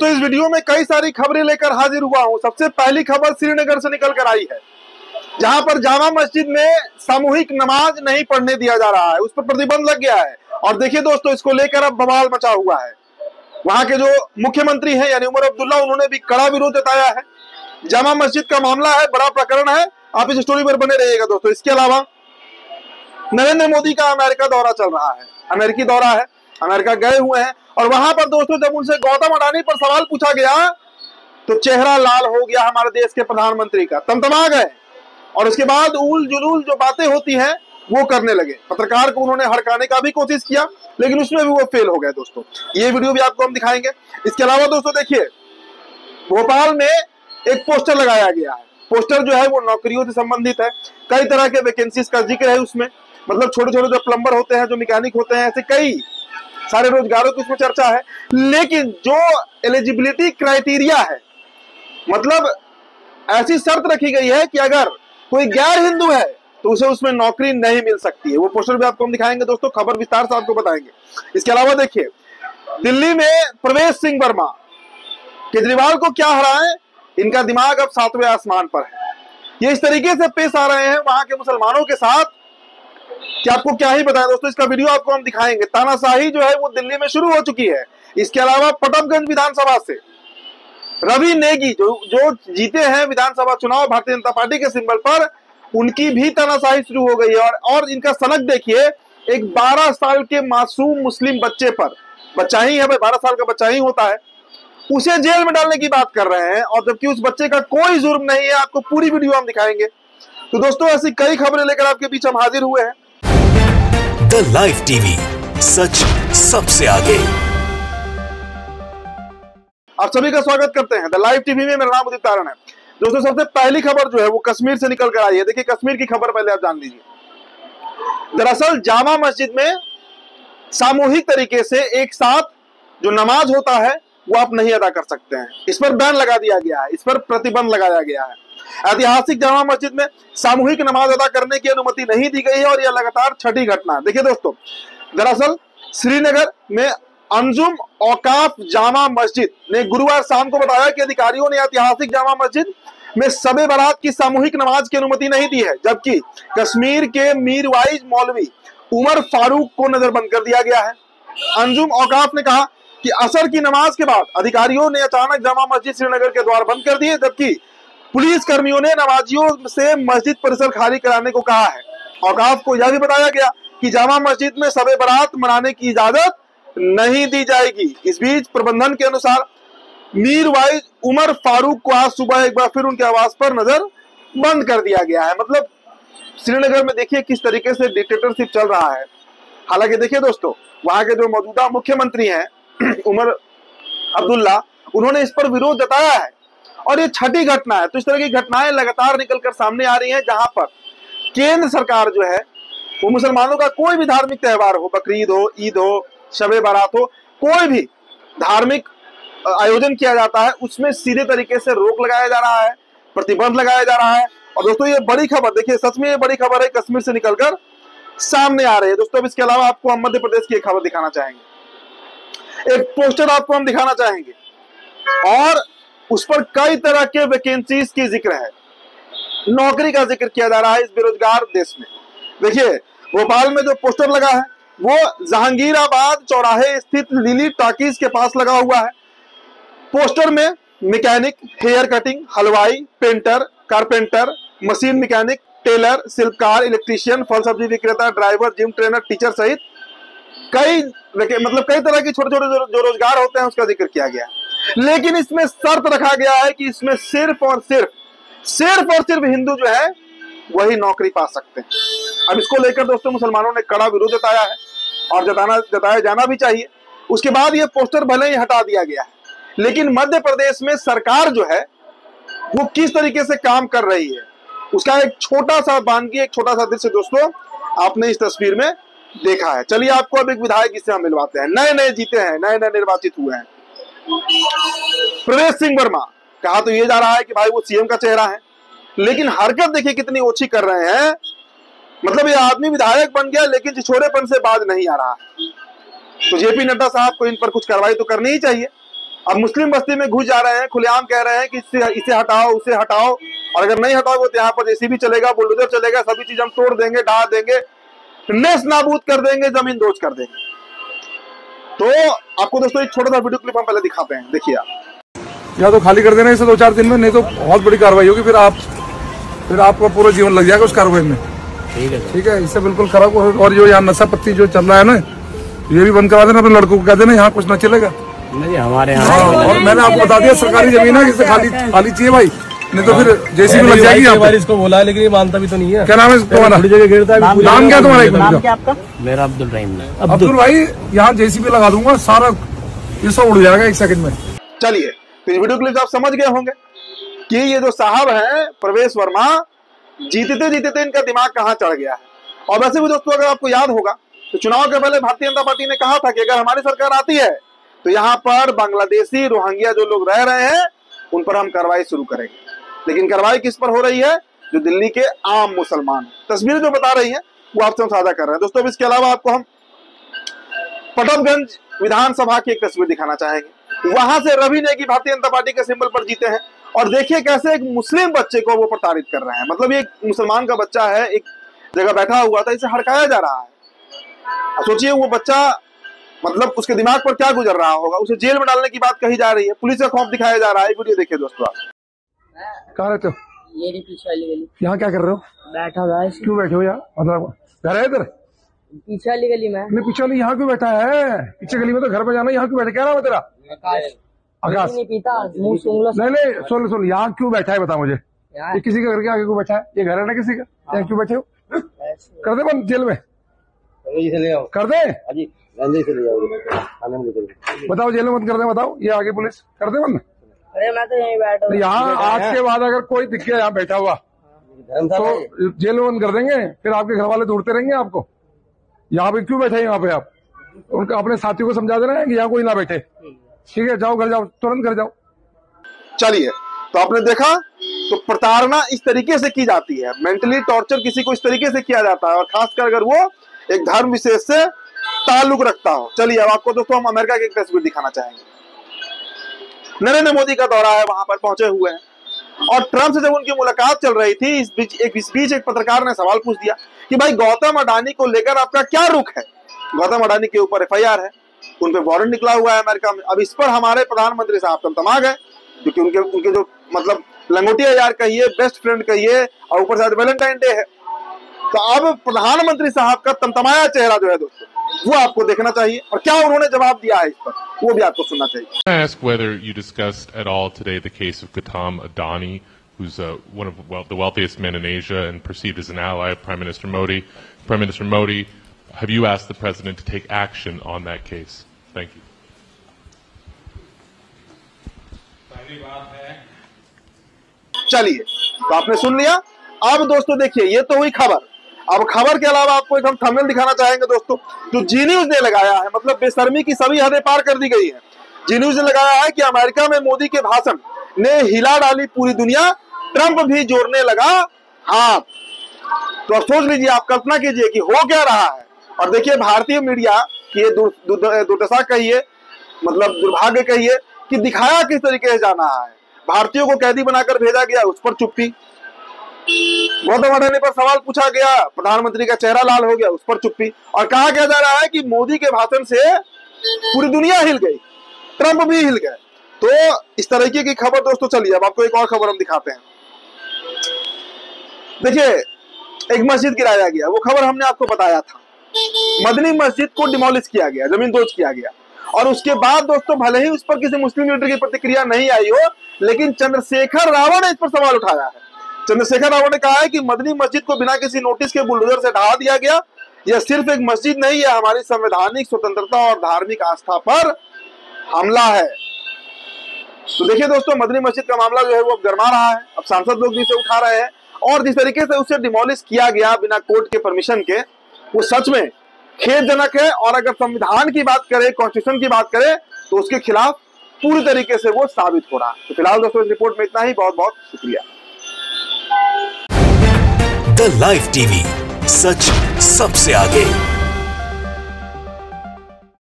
दोस्तों इस वीडियो में कई सारी खबरें लेकर हाजिर हुआ हूं। सबसे पहली खबर श्रीनगर से निकल कर आई है, जहां पर जामा मस्जिद में सामूहिक नमाज नहीं पढ़ने दिया जा रहा है, उस पर प्रतिबंध लग गया है। और देखिए दोस्तों, इसको लेकर अब बवाल मचा हुआ है। वहां के जो मुख्यमंत्री हैं यानी उमर अब्दुल्ला, उन्होंने भी कड़ा विरोध जताया है। जामा मस्जिद का मामला है, बड़ा प्रकरण है। आप इस स्टोरी पर बने रहिएगा दोस्तों। इसके अलावा नरेंद्र मोदी का अमेरिका दौरा चल रहा है, अमेरिकी दौरा है, अमेरिका गए हुए हैं। और वहां पर दोस्तों जब उनसे गौतम अडानी पर सवाल पूछा गया तो चेहरा लाल हो गया हमारे देश के प्रधानमंत्री का, तमतमा गए। और उसके बाद उल जुलूल जो बातें होती हैं वो करने लगे। पत्रकार को उन्होंने हड़काने का भी कोशिश किया, लेकिन उसमें भी वो फेल हो गए दोस्तों। ये वीडियो भी आपको हम दिखाएंगे। इसके अलावा दोस्तों देखिए, भोपाल में एक पोस्टर लगाया गया है। पोस्टर जो है वो नौकरियों से संबंधित है। कई तरह के वैकेंसीज का जिक्र है उसमें, मतलब छोटे छोटे जो प्लम्बर होते हैं, जो मैकेनिक होते हैं, ऐसे कई सारे रोजगारों की उसमें चर्चा है। लेकिन जो एलिजिबिलिटी क्राइटेरिया है, मतलब ऐसी शर्त रखी गई है कि अगर कोई गैर हिंदू है तो उसे उसमें नौकरी नहीं मिल सकती है। वो पोस्टर भी आपको हम दिखाएंगे दोस्तों, खबर विस्तार से आपको बताएंगे। इसके अलावा देखिए, दिल्ली में प्रवेश सिंह वर्मा, केजरीवाल को क्या हराए, इनका दिमाग अब 7वें आसमान पर है। ये इस तरीके से पेश आ रहे हैं वहां के मुसलमानों के साथ कि आपको क्या ही बताएं दोस्तों। इसका वीडियो आपको हम दिखाएंगे। तानाशाही जो है वो दिल्ली में शुरू हो चुकी है। इसके अलावा पटपगंज विधानसभा से रवि नेगी जो जीते हैं विधानसभा चुनाव भारतीय जनता पार्टी के सिंबल पर, उनकी भी तानाशाही शुरू हो गई है। और इनका सनक देखिए, एक 12 साल के मासूम मुस्लिम बच्चे पर, बच्चा ही है भाई, 12 साल का बच्चा ही होता है, उसे जेल में डालने की बात कर रहे हैं। और जबकि उस बच्चे का कोई जुर्म नहीं है। आपको पूरी वीडियो हम दिखाएंगे। तो दोस्तों ऐसी कई खबरें लेकर आपके बीच हम हाजिर हुए हैं। द लाइव टीवी, सच सबसे आगे। आप सभी का स्वागत करते हैं द लाइव टीवी में। मेरा नाम उदित तारण है। दोस्तों सबसे पहली खबर जो है वो कश्मीर से निकल कर आई है। देखिए कश्मीर की खबर पहले आप जान लीजिए। दरअसल जामा मस्जिद में सामूहिक तरीके से एक साथ जो नमाज होता है वो आप नहीं अदा कर सकते हैं। इस पर बैन लगा दिया गया है, इस पर प्रतिबंध लगाया गया है। ऐतिहासिक जामा मस्जिद में सामूहिक नमाज अदा करने की अनुमति नहीं दी गई है और यह लगातार छठी घटना है। देखिए दोस्तों, दरअसल श्रीनगर में अंजुम औकाफ जामा मस्जिद ने गुरुवार शाम को बताया कि अधिकारियों ने ऐतिहासिक जामा मस्जिद में शबे बारात की सामूहिक नमाज की अनुमति नहीं दी है, जबकि कश्मीर के मीरवाइज मौलवी उमर फारूक को नजरबंद कर दिया गया है। अंजुम औकाफ ने कहा कि असर की नमाज के बाद अधिकारियों ने अचानक जामा मस्जिद श्रीनगर के द्वार बंद कर दिए, जबकि पुलिस कर्मियों ने नमाजियों से मस्जिद परिसर खाली कराने को कहा है। औकाफ को यह भी बताया गया कि जामा मस्जिद में शबे बारात मनाने की इजाजत नहीं दी जाएगी। इस बीच प्रबंधन के अनुसार मीरवाइज उमर फारूक को आज सुबह एक बार फिर उनके आवास पर नजर बंद कर दिया गया है। मतलब श्रीनगर में देखिए किस तरीके से डिक्टेटरशिप चल रहा है। हालांकि देखिए दोस्तों, वहां के जो मौजूदा मुख्यमंत्री हैं उमर अब्दुल्ला, उन्होंने इस पर विरोध जताया है और ये छठी घटना है। तो इस तरह की घटनाएं लगातार निकलकर सामने आ रही हैं, जहां पर केंद्र सरकार जो है वो मुसलमानों का कोई भी धार्मिक त्योहार हो, बकरीद हो, ईद हो, शबे बारात हो, कोई भी धार्मिक आयोजन किया जाता है, उसमें सीधे तरीके से रोक लगाया जा रहा है, प्रतिबंध लगाया जा रहा है। और दोस्तों ये बड़ी खबर, देखिए सच में ये बड़ी खबर है, कश्मीर से निकलकर सामने आ रही है दोस्तों। अब इसके अलावा आपको हम मध्य प्रदेश की एक खबर दिखाना चाहेंगे। एक पोस्टर आपको हम दिखाना चाहेंगे और उस पर कई तरह के वैकेंसीज की जिक्र है, नौकरी का जिक्र किया जा रहा है इस बेरोजगार देश में। देखिए भोपाल में जो पोस्टर लगा है वो जहांगीराबाद चौराहे स्थित लिली टाकीज के पास लगा हुआ है। पोस्टर में मैकेनिक, हेयर कटिंग, हलवाई, painter, carpenter, machine mechanic, tailor, शिल्पकार, इलेक्ट्रीशियन, फल सब्जी विक्रेता, ड्राइवर, जिम ट्रेनर, टीचर सहित कई तरह के छोटे छोटे जो रोजगार होते हैं उसका जिक्र किया गया। लेकिन इसमें शर्त रखा गया है कि इसमें सिर्फ और सिर्फ हिंदू जो है वही नौकरी पा सकते हैं। अब इसको लेकर दोस्तों मुसलमानों ने कड़ा विरोध जताया है और जताया जाना भी चाहिए। उसके बाद ये पोस्टर भले ही हटा दिया गया है, लेकिन मध्य प्रदेश में सरकार जो है वो किस तरीके से काम कर रही है उसका एक छोटा सा वानगी, एक छोटा सा दृश्य दोस्तों आपने इस तस्वीर में देखा है। चलिए आपको अब एक विधायक इससे हम मिलवाते हैं, नए जीते हैं, नए निर्वाचित हुए हैं। प्रवेश सिंह वर्मा, कहा तो ये जा रहा है कि भाई वो सीएम का चेहरा है, लेकिन हरकत देखिए कितनी ओछी कर रहे हैं। मतलब ये आदमी विधायक बन गया लेकिन छिछोरेपन से बाज नहीं आ रहा। तो जेपी नड्डा साहब को इन पर कुछ कार्रवाई तो करनी ही चाहिए। अब मुस्लिम बस्ती में घुस जा रहे हैं, खुलेआम कह रहे हैं कि इसे हटाओ, उसे हटाओ, और अगर नहीं हटाओगे तो यहाँ पर जेसीबी चलेगा, बुलडोजर चलेगा, सभी चीज हम तोड़ देंगे, ढा देंगे, नेस नाबूद कर देंगे, जमीन दोज कर देंगे। तो आपको दोस्तों एक छोटा सा वीडियो क्लिप हम पहले दिखाते हैं, देखिए आप। या तो खाली कर देना इसे 2-4 दिन में, नहीं तो बहुत बड़ी कार्रवाई होगी, फिर आपका पूरा जीवन लग जाएगा उस कार्रवाई में। ठीक है, इससे बिल्कुल खराब। और जो यहाँ नशा पत्ती जो चल रहा है ना, ये भी बंद करा देना, अपने लड़कों को कह देना यहाँ कुछ ना चलेगा। नहीं हमारे यहाँ और मैंने आपको बता दिया सरकारी जमीन है, इसे खाली चाहिए भाई, नहीं तो फिर जेसीबी लग जाएगी। आप इसको बोला है लेकिन ये मानता भी तो नहीं है। क्या नाम है तुम्हारा? नाम क्या तुम्हारा? नाम क्या आपका? मेरा अब्दुल रहीम है। अब्दुल भाई, यहाँ जेसीबी लगा दूंगा, सारा ये सब उड़ जाएगा 1 सेकंड में। चलिए, तो इस वीडियो क्लिप आप समझ गए होंगे कि ये जो साहब हैं प्रवेश वर्मा, जीतते जीतते इनका दिमाग कहाँ चढ़ गया है। और वैसे भी दोस्तों, अगर आपको याद होगा तो चुनाव के पहले भारतीय जनता पार्टी ने कहा था कि अगर हमारी सरकार आती है तो यहाँ पर बांग्लादेशी रोहिंग्या जो लोग रह रहे हैं उन पर हम कार्रवाई शुरू करेंगे। लेकिन कार्रवाई किस पर हो रही है? जो दिल्ली के आम मुसलमान। तस्वीरें जो बता रही हैं वो आपसे हम साझा कर रहे हैं दोस्तों। इसके अलावा आपको हम पटपगंज विधानसभा की एक तस्वीर दिखाना चाहेंगे। वहां से रवि नेगी भारतीय जनता पार्टी के सिंबल पर जीते हैं, और देखिए कैसे एक मुस्लिम बच्चे को वो प्रताड़ित कर रहे हैं। मतलब ये मुसलमान का बच्चा है, एक जगह बैठा हुआ था, इसे हड़काया जा रहा है। सोचिए वो बच्चा, मतलब उसके दिमाग पर क्या गुजर रहा होगा। उसे जेल में डालने की बात कही जा रही है, पुलिस का खौफ दिखाया जा रहा है। वीडियो देखिए दोस्तों आप। कहाँ रहते हो? ये पीछे वाली गली। यहाँ क्या कर रहे हो? बैठा हुआ है। क्यों बैठे हो यार? मतलब घर है इधर? पीछे वाली गली में। मैं पीछे वाली यहाँ क्यों बैठा है? पीछे गली में तो घर पे जाना, यहाँ क्यों बैठा? क्या नाम है तेरा? आकाश। नहीं पीता, मुंह सूंघ लो। नहीं, सुन, यहाँ क्यों बैठा है बता मुझे। ये किसी के घर के आगे क्यों बैठा है? ये घर है ना किसी का, यहाँ क्यों बैठे हो? कर दे बंद जेल में, कर दे। बताओ जेल में बंद कर दे, बताओ। ये आगे पुलिस कर दे बंद। अरे मैं तो यहीं बैठा हूँ। यहाँ आज के बाद अगर कोई दिख गया यहाँ बैठा हुआ तो जेल में बंद कर देंगे, फिर आपके घर वाले ढूंढते रहेंगे आपको। यहाँ पे क्यों बैठे हैं? यहाँ पे आप उनका अपने साथियों को समझा देना है कि यहाँ कोई ना बैठे। ठीक है, जाओ घर जाओ, तुरंत घर जाओ। चलिए, तो आपने देखा, तो प्रताड़ना इस तरीके से की जाती है, मेंटली टॉर्चर किसी को इस तरीके से किया जाता है, और खासकर अगर वो एक धर्म विशेष से ताल्लुक रखता हो। चलिए, अब आपको दोस्तों हम अमेरिका की एक तस्वीर दिखाना चाहेंगे। नरेंद्र मोदी का दौरा है, वहां पर पहुंचे हुए हैं, और ट्रंप से जब उनकी मुलाकात चल रही थी, इस बीच एक पत्रकार ने सवाल पूछ दिया कि भाई गौतम अडानी को लेकर आपका क्या रुख है? गौतम अडानी के ऊपर FIR है, उन पे वारंट निकला हुआ है अमेरिका में। अब इस पर हमारे प्रधानमंत्री साहब तमतमा गए, क्योंकि उनके जो मतलब लंगोटिया यार कहिए, बेस्ट फ्रेंड कहिए, और ऊपर से वैलेंटाइन डे है। तो अब प्रधानमंत्री साहब का तमतमाया चेहरा जो है दोस्तों, वो आपको देखना चाहिए, और क्या उन्होंने जवाब दिया है इस पर, वो भी आपको सुनना चाहिए। I ask whether you discussed at all today the case of Gautam Adani, who's one of the wealthiest men in Asia and perceived as an ally of Prime Minister Modi. Prime Minister Modi, have you asked the president to take action on that case? Thank you. चलिए, तो आपने सुन लिया। अब दोस्तों देखिए, ये तो हुई खबर। अब खबर के अलावा आपको एक हम थंबनेल दिखाना चाहेंगे दोस्तों, जो जी न्यूज ने लगाया है। मतलब बेशर्मी की सभी हदें पार कर दी गई है। जी न्यूज ने लगाया है कि अमेरिका में मोदी के भाषण ने हिला डाली पूरी दुनिया, ट्रंप भी जोड़ने लगा हाथ। तो अब सोच लीजिए, आप कल्पना कीजिए कि हो क्या रहा है। और देखिए, भारतीय मीडिया की ये दुर्दशा कहिए, मतलब दुर्भाग्य कहिए, कि दिखाया किस तरीके से जाना है। भारतीयों को कैदी बनाकर भेजा गया, उस पर चुप्पी। गौतम अडानी पर सवाल पूछा गया, प्रधानमंत्री का चेहरा लाल हो गया, उस पर चुप्पी। और कहा क्या जा रहा है कि मोदी के भाषण से पूरी दुनिया हिल गई, ट्रंप भी हिल गए। तो इस तरीके की खबर दोस्तों। चलिए, अब आपको एक और खबर हम दिखाते हैं। देखिए, एक मस्जिद गिराया गया, वो खबर हमने आपको बताया था। मदनी मस्जिद को डिमोलिश किया गया, जमीन दोज किया गया, और उसके बाद दोस्तों भले ही उस पर किसी मुस्लिम लीडर की प्रतिक्रिया नहीं आई हो, लेकिन चंद्रशेखर रावण ने इस पर सवाल उठाया है। चंद्रशेखर रावण ने कहा है कि मदनी मस्जिद को बिना किसी नोटिस के बुलडोजर से ढहा दिया गया। यह सिर्फ एक मस्जिद नहीं है, हमारी संवैधानिक स्वतंत्रता और धार्मिक आस्था पर हमला है। तो देखिए दोस्तों, मदनी मस्जिद का मामला जो है वो गर्मा रहा है। अब सांसद लोग भी इसे उठा रहे हैं, और जिस तरीके से उसे डिमोलिश किया गया बिना कोर्ट के परमिशन के, वो सच में खेदजनक है। और अगर संविधान की बात करें, कॉन्स्टिट्यूशन की बात करें, तो उसके खिलाफ पूरी तरीके से वो साबित हो रहा है। तो फिलहाल दोस्तों, इस रिपोर्ट में इतना ही। बहुत बहुत शुक्रिया। द लाइव टीवी, सच सबसे आगे।